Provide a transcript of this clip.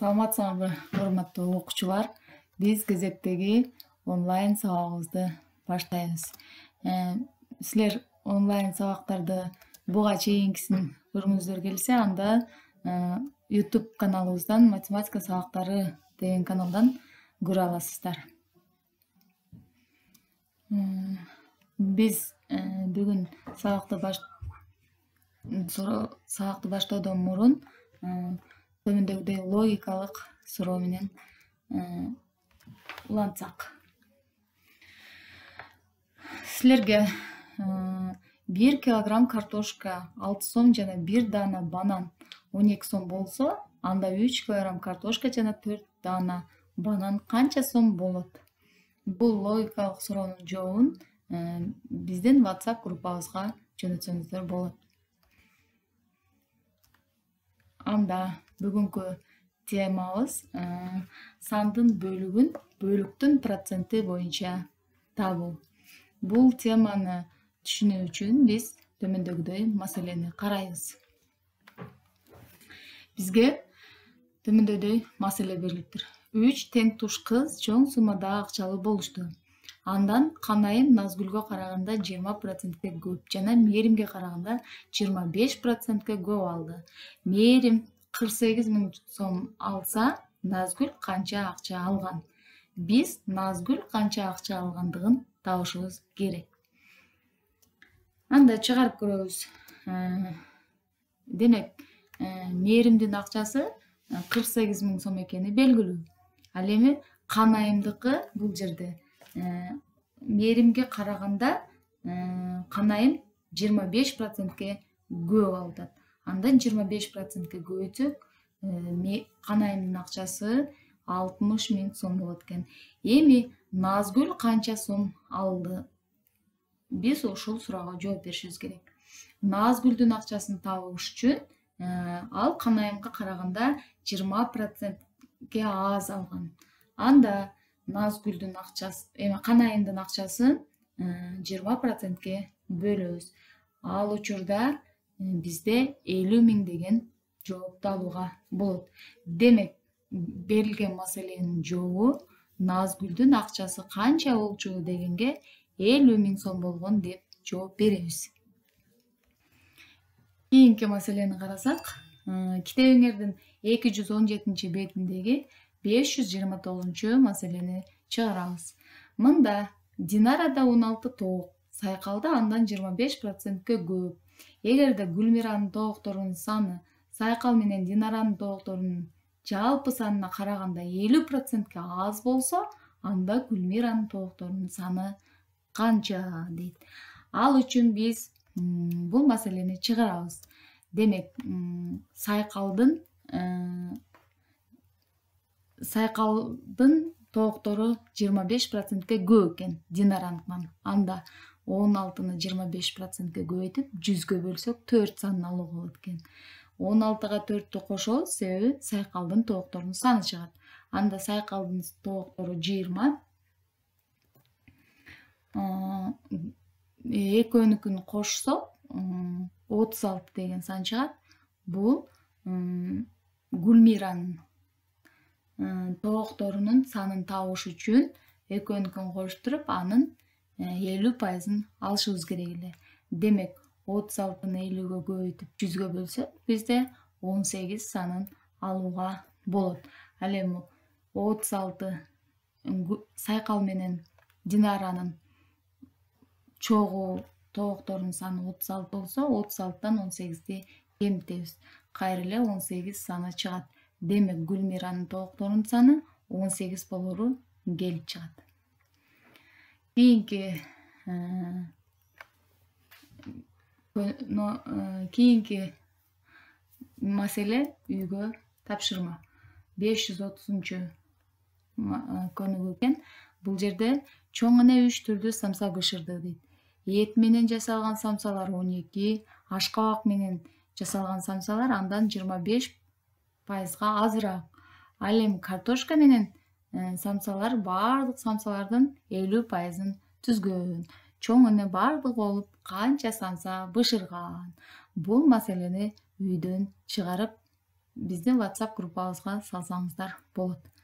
Саламатсыңарбы, урматтуу окуучулар. Биз кезектеги онлайн сабагыбызды баштайбыз. Силер онлайн сабактарды буга чейинкисин көргүңүздөр келсе, анда YouTube каналыбыздан математика сабактары деген каналдан көрө аласыздар. Биз бүгүн сабакты баштоодон мурун төмөндөгүдөй логикалык суроо менен улантсак. Силерге 1 килограмм картошка 6 сом жана 1 дана банан 12 сом болсо, анда 3 килограмм картошка жана 4 дана банан канча сом болот? Бул логикалык суроонун жообун биздин WhatsApp группабызга жөнөтсөңүздөр болот. Анда бүгүнкү темабыз сандын бөлүгүн бөлүктүн проценти боюнча табуу. Бул теманы түшүнүү үчүн биз төмөндөгүдөй маселени карайбыз. Бизге төмөндөгүдөй маселе берилиптир. 3 тең туш кыз чоң суммада акчалуу болушту. Андан Канайым Назгүлгө караганда 20%ке көп жана Мээримге караганда 25%ке көп алды. Мээрим 48 000 сом алса, Назгүл канча акча алган? Биз Назгүл канча акча алгандыгын табышыбыз керек. Анда чыгарып көрөбүз. Демек, Мээримдин акчасы 48 000 сом экени белгилүү. Ал эми Канайымдыкы бул жерде Мээримге караганда Канайым 25%ке көп алат. Андан 25%ке көбөйтсөк, Канайымдын акчасы 60 000 сом болот экен. Эми Назгүл канча сом алды? Биз ушул суроого жооп беришибиз керек. Назгүлдүн акчасын табыш үчүн ал Канайымга караганда 20%ке аз алган. Анда Назгүлдүн акчасы, Канайымдын акчасын 20%ке бөлөбүз. Ал учурда бизде 50 000 деген жоопту алууга болот. Демек, берилген маселенин жообу Назгүлдүн акчасы канча болчу дегенге 50 000 сом болгон деп жооп беребиз. Кийинки маселени карасак, китебиңердин 217 бетиндеги 529 маселени чыгарабыз. Мында Динарада 16 тоок, Сайкалда андан 25%ке көп. Эгерде Гүлмиранын тоокторунун саны Сайкал менен Динаранын тоокторунун жалпы санына караганда 50%ке аз болсо, анда Гүлмиранын тоокторунун саны канча дейт. Ал үчүн биз бул маселени чыгарабыз. Демек, Сайкалдын тооктору 25%ке көп экен Динараныкынан. Анда 16-ны 25%ке көбөйтүп 100гө бөлсөк 4 санын алууга болот экен. 16-га 4-тү кошобуз, себеби Сайкалдын тоокторунун саны чыгат. Анда Сайкалдын тооктору 20. Экөөнүкүн кошсок 36 деген сан чыгат. Бул Гүлмиранын тоокторунун санын табыш үчүн экөөнүкүн коштуруп, анын 50%-ын алышыбыз керек эле. Демек, 36-ны 50гө көбөйтүп 100гө бөлсөк, бизде 18 санын алууга болот. Ал эми 36 Сайкал менен Динаранын чогуу тоокторунун саны 36 болсо, 36-тан 18-ти кемитебиз. Кайра эле 18 саны чыгат. Демек, Гүлмиранын тоокторунун саны 18 болору келип чыгат. Кийинки маселе үйгө тапшырма. 530 көнүгүү экен. Бул жерде чоң эне 3 түрдүү самса бышырды дейт. Эт менен жасалган самсалар 12, ашкабак менен жасалган самсалар андан 25%га азыраак. Ал эми картошка менен самсалар баардык самсалардын 50%-ын түзгөн. Чоң эне бардыгы болуп канча самса бышырган? Бул маселени үйдөн чыгарып биздин WhatsApp группабызга салсаңыздар болот.